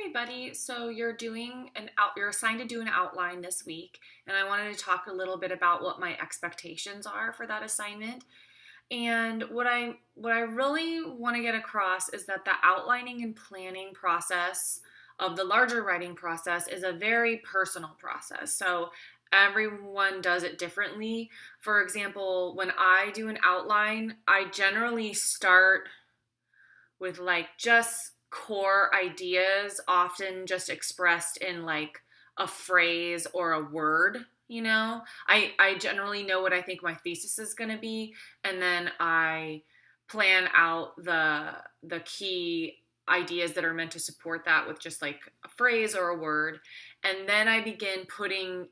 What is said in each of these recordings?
everybody. So you're assigned to do an outline this week, and I wanted to talk a little bit about what my expectations are for that assignment. And what I really want to get across is that the outlining and planning process of the larger writing process is a very personal process. So everyone does it differently. For example, when I do an outline, I generally start with like just core ideas, often just expressed in like a phrase or a word. I generally know what I think my thesis is going to be, and then I plan out the key ideas that are meant to support that with just like a phrase or a word, and then I begin putting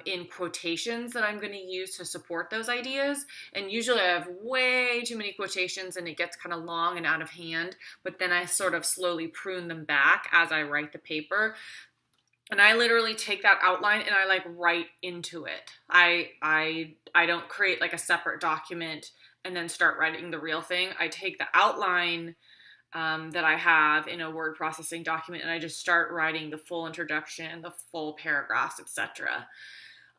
in quotations that I'm going to use to support those ideas. And usually I have way too many quotations and it gets kind of long and out of hand, but then I sort of slowly prune them back as I write the paper. And I literally take that outline and I like write into it. I don't create like a separate document and then start writing the real thing. I take the outline that I have in a word processing document, and I just start writing the full introduction, the full paragraphs, etc.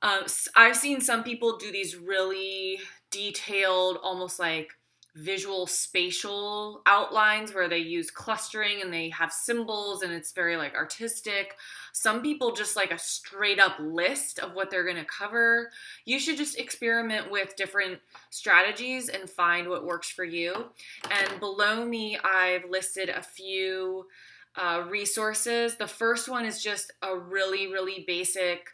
I've seen some people do these really detailed, almost like visual spatial outlines where they use clustering and they have symbols and it's very like artistic. Some people just like a straight up list of what they're going to cover. You should just experiment with different strategies and find what works for you. And below me, I've listed a few resources. The first one is just a really, really basic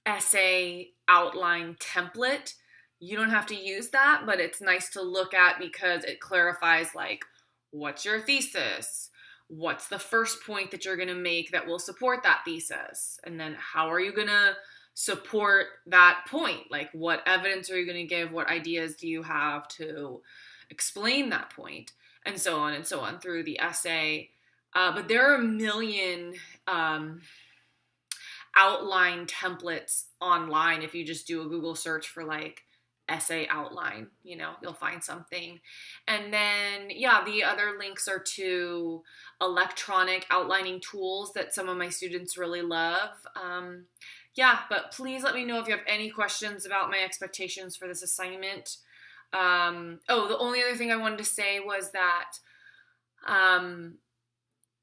essay outline template. You don't have to use that, but it's nice to look at because it clarifies like, what's your thesis? What's the first point that you're going to make that will support that thesis? And then how are you going to support that point? Like, what evidence are you going to give? What ideas do you have to explain that point? And so on through the essay. But there are a million outline templates online. If you just do a Google search for like essay outline, you'll find something. And then, the other links are to electronic outlining tools that some of my students really love. But please let me know if you have any questions about my expectations for this assignment. The only other thing I wanted to say was that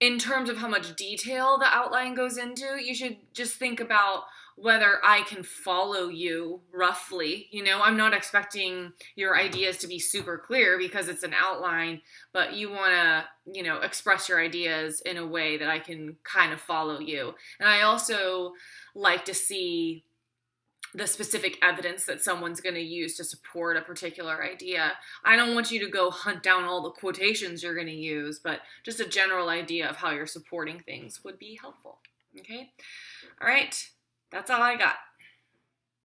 in terms of how much detail the outline goes into, you should just think about whether I can follow you roughly. I'm not expecting your ideas to be super clear because it's an outline, but you want to, express your ideas in a way that I can kind of follow you. And I also like to see the specific evidence that someone's going to use to support a particular idea. I don't want you to go hunt down all the quotations you're going to use, but just a general idea of how you're supporting things would be helpful. Okay? All right. That's all I got.